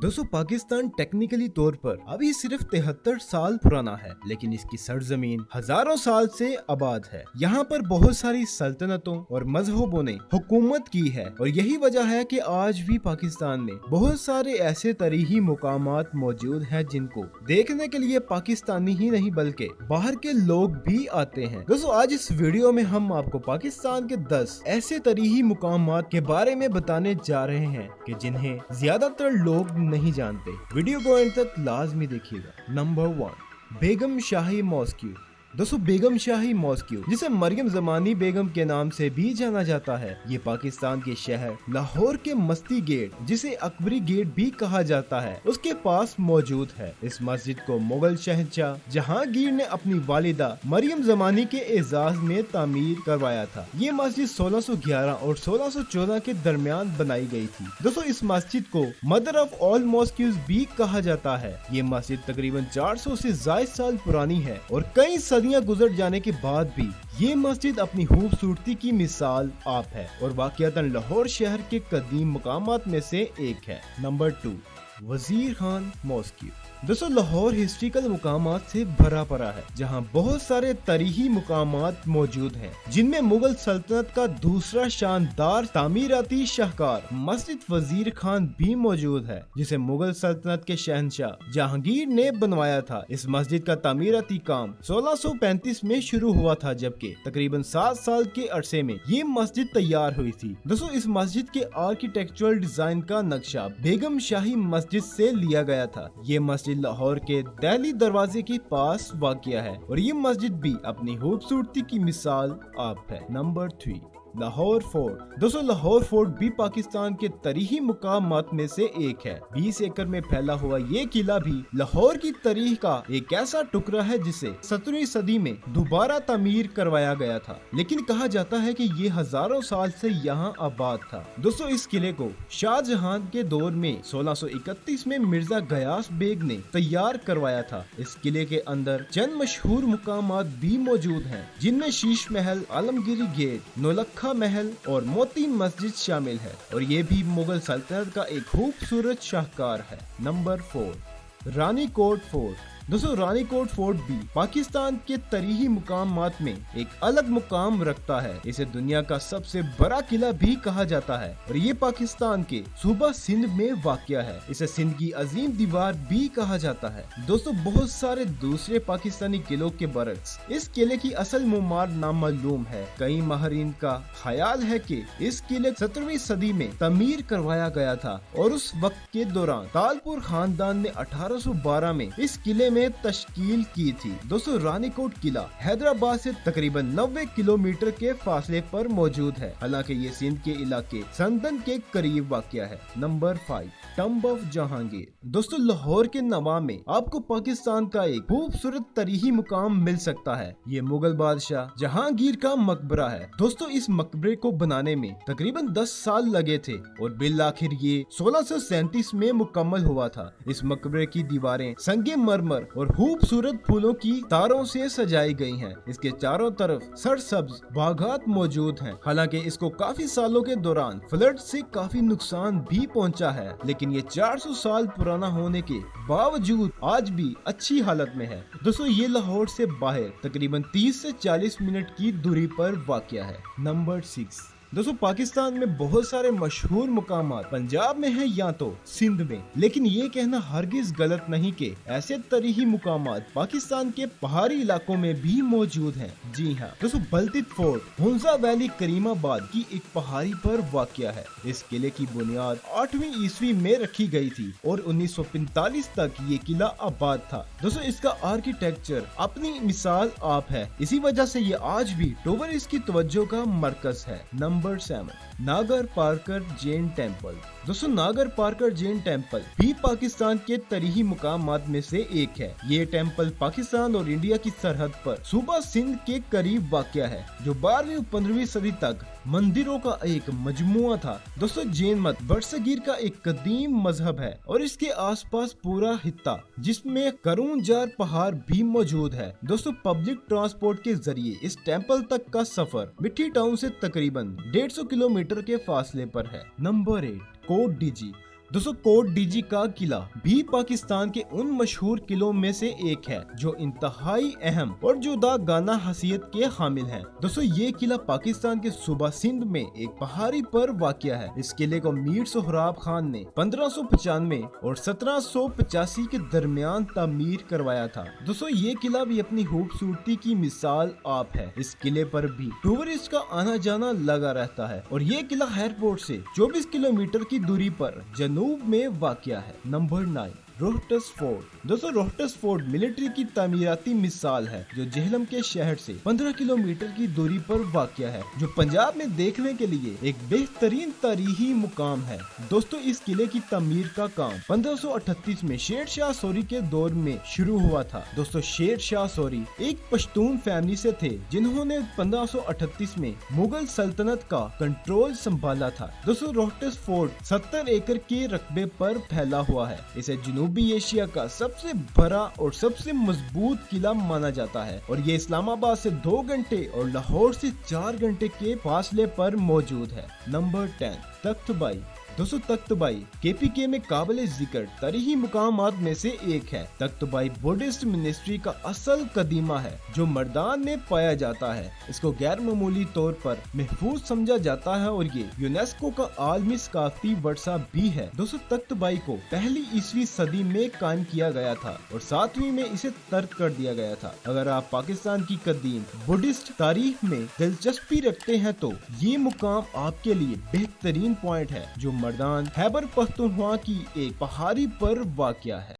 दोस्तों पाकिस्तान टेक्निकली तौर पर अभी सिर्फ 73 साल पुराना है, लेकिन इसकी सरजमीन हजारों साल से आबाद है। यहाँ पर बहुत सारी सल्तनतों और मजहबों ने हुकूमत की है और यही वजह है कि आज भी पाकिस्तान में बहुत सारे ऐसे तरीही मुकामात मौजूद हैं जिनको देखने के लिए पाकिस्तानी ही नहीं बल्कि बाहर के लोग भी आते हैं। दोस्तों आज इस वीडियो में हम आपको पाकिस्तान के 10 ऐसे तरीही मुकामात के बारे में बताने जा रहे हैं कि जिन्हें ज्यादातर लोग नहीं जानते। वीडियो को एंड तक लाजमी देखिएगा। नंबर 1, बेगम शाही मॉस्क्यू। दोस्तों बेगम शाही मॉस्क्यू, जिसे मरियम जमानी बेगम के नाम से भी जाना जाता है, ये पाकिस्तान के शहर लाहौर के मस्ती गेट, जिसे अकबरी गेट भी कहा जाता है, उसके पास मौजूद है। इस मस्जिद को मुगल शहंशाह जहांगीर ने अपनी वालिदा मरियम जमानी के एजाज में तामीर करवाया था। ये मस्जिद 1611 और 1614 के दरमियान बनाई गई थी। दोस्तों इस मस्जिद को मदर ऑफ ऑल मॉस्क्यूज भी कहा जाता है। ये मस्जिद तकरीबन 400 से ज्यादा साल पुरानी है और कई गुजर जाने के बाद भी ये मस्जिद अपनी खूबसूरती की मिसाल आप है और वाकईतन लाहौर शहर के कदीम मकामात में से एक है। Number 2, Wazir Khan mosque. दोस्तों लाहौर हिस्ट्रिकल मुकामात से भरा पड़ा है, जहां बहुत सारे तरीही मुकामात मौजूद हैं, जिनमें मुगल सल्तनत का दूसरा शानदार तामीराती शाहकार मस्जिद वजीर खान भी मौजूद है, जिसे मुगल सल्तनत के शहंशाह जहांगीर ने बनवाया था। इस मस्जिद का तामीराती काम 1635 में शुरू हुआ था, जबकि तकरीबन 7 साल के अरसे में ये मस्जिद तैयार हुई थी। दोस्तों इस मस्जिद के आर्किटेक्चरल डिजाइन का नक्शा बेगम शाही मस्जिद से लिया गया था। ये मस्जिद लाहौर के दहली दरवाजे के पास वाक़िया है और ये मस्जिद भी अपनी खूबसूरती की मिसाल आप है। Number 3, Lahore fort. दोस्तों लाहौर फोर्ट भी पाकिस्तान के तरीही मुकामात में से एक है। 20 एकड़ में फैला हुआ ये किला भी लाहौर की तारीख का एक ऐसा टुकड़ा है जिसे 17वीं सदी में दोबारा तामीर करवाया गया था, लेकिन कहा जाता है कि ये हजारों साल से यहाँ आबाद था। दोस्तों इस किले को शाहजहां के दौर में 1631 में मिर्जा गयास बेग ने तैयार करवाया था। इस किले के अंदर चंद मशहूर मुकामात भी मौजूद हैं, जिनमें शीश महल, आलमगीरी गेट, नौलखा महल और मोती मस्जिद शामिल है और ये भी मुगल सल्तनत का एक खूबसूरत शाहकार है। नंबर 4, रानी कोट फोर्ट। दोस्तों रानी कोट फोर्ट भी पाकिस्तान के तरीही मुकामात में एक अलग मुकाम रखता है। इसे दुनिया का सबसे बड़ा किला भी कहा जाता है और ये पाकिस्तान के सूबा सिंध में वाक़िया है। इसे सिंध की अजीम दीवार भी कहा जाता है। दोस्तों बहुत सारे दूसरे पाकिस्तानी किलों के बरक्स इस किले की असल मुमार नामालूम है। कई माहरीन का ख्याल है कि इस किले 17वीं सदी में तमीर करवाया गया था और उस वक्त के दौरान तालपुर खानदान ने 1812 में इस किले में तश्कील की थी। दोस्तों रानीकोट किला हैदराबाद से तकरीबन 90 किलोमीटर के फासले पर मौजूद है, हालांकि ये सिंध के इलाके संदन के करीब वाक़िया है। Number 5, tomb of Jahangir. दोस्तों लाहौर के नवा में आपको पाकिस्तान का एक खूबसूरत तरीही मुकाम मिल सकता है। ये मुगल बादशाह जहांगीर का मकबरा है। दोस्तों इस मकबरे को बनाने में तकरीबन 10 साल लगे थे और बिल आखिर ये 1637 में मुकम्मल हुआ था। इस मकबरे की दीवारें संगे मरमर और खूबसूरत फूलों की तारों से सजाई गई हैं। इसके चारों तरफ सरसब्ज बागात मौजूद हैं। हालांकि इसको काफी सालों के दौरान फ्लड से काफी नुकसान भी पहुंचा है, लेकिन ये 400 साल पुराना होने के बावजूद आज भी अच्छी हालत में है। दोस्तों ये लाहौर से बाहर तकरीबन 30 से 40 मिनट की दूरी पर वाक़िया है। नंबर 6, दोस्तों पाकिस्तान में बहुत सारे मशहूर मुकामात पंजाब में हैं या तो सिंध में, लेकिन ये कहना हरगिज गलत नहीं कि ऐसे तरीही मुकामात पाकिस्तान के पहाड़ी इलाकों में भी मौजूद हैं। जी हाँ दोस्तों, बल्तित फोर्ट हुंजा वैली करीमाबाद की एक पहाड़ी पर वाक़िया है। इस किले की बुनियाद 8वीं ईस्वी में रखी गई थी और 1945 तक ये किला आबाद था। दोस्तों इसका आर्किटेक्चर अपनी मिसाल आप है, इसी वजह से ये आज भी टूरिस्ट की तवज्जो का मरकज है। नंबर 7, नागर पार्कर जैन टेम्पल। दोस्तों नागर पार्कर जैन टेम्पल भी पाकिस्तान के तरीही मुकामात में से एक है। ये टेम्पल पाकिस्तान और इंडिया की सरहद पर सूबा सिंध के करीब वाक़िया है, जो 12वीं और 15वीं सदी तक मंदिरों का एक मजमुआ था। दोस्तों जैन मत बरसगीर का एक कदीम मजहब है और इसके आसपास पूरा हित्ता जिसमें करूंजार पहाड़ भी मौजूद है। दोस्तों पब्लिक ट्रांसपोर्ट के जरिए इस टेम्पल तक का सफर मिठी टाउन से तकरीबन 150 किलोमीटर के फासले पर है। नंबर 8, कोट डीजी। दोस्तों कोट डीजी का किला भी पाकिस्तान के उन मशहूर किलों में से एक है जो इंतहाई अहम और जुदागाना हैसियत के हामिल है। दोस्तों ये किला पाकिस्तान के सूबा सिंध में एक पहाड़ी पर वाक़या है। इस किले को मीर सोहराब खान ने 1595 और 1785 के दरमियान तामीर करवाया था। दोस्तों ये किला भी अपनी खूबसूरती की मिसाल आप है। इस किले पर भी टूरिस्ट का आना जाना लगा रहता है और ये किला एयरपोर्ट से 24 किलोमीटर की दूरी पर जनूब में वाक़या है। Number 9 Rohtas fort. दोस्तों रोहतस फोर्ट मिलिट्री की तामीराती मिसाल है जो जेहलम के शहर से 15 किलोमीटर की दूरी पर वाक़या है, जो पंजाब में देखने के लिए एक बेहतरीन तारीखी मुकाम है। दोस्तों इस किले की तामीर का काम 1538 में शेर शाह सूरी के दौर में शुरू हुआ था। दोस्तों शेर शाह सूरी एक पश्तून फैमिली से थे जिन्होंने 1538 में मुगल सल्तनत का कंट्रोल संभाला था। दोस्तों रोहतस फोर्ट 70 एकड़ के रकबे पर फैला हुआ है। इसे जनूबी एशिया का सबसे बड़ा और सबसे मजबूत किला माना जाता है और ये इस्लामाबाद से 2 घंटे और लाहौर से 4 घंटे के फासले पर मौजूद है। नंबर 10 तख्तबाई। दोस्तों तख्तबाई केपीके में काबिल जिक्र तारीखी मुकामात में से एक है। तख्तबाई बुद्धिस्ट मिनिस्ट्री का असल कदीमा है जो मर्दान में पाया जाता है। इसको गैर मामूली तौर पर महफूज समझा जाता है और ये यूनेस्को का आलमी सकाफती वर्सा भी है। दोस्तों तख्तबाई को पहली ईसवी सदी में कायम किया गया था और 7वीं में इसे तर्क कर दिया गया था। अगर आप पाकिस्तान की कदीम बुद्धिस्ट तारीख में दिलचस्पी रखते हैं तो ये मुकाम आपके लिए बेहतरीन पॉइंट है जो मर्दान खैबर पख्तूनख्वा की एक पहाड़ी पर वाक़या है।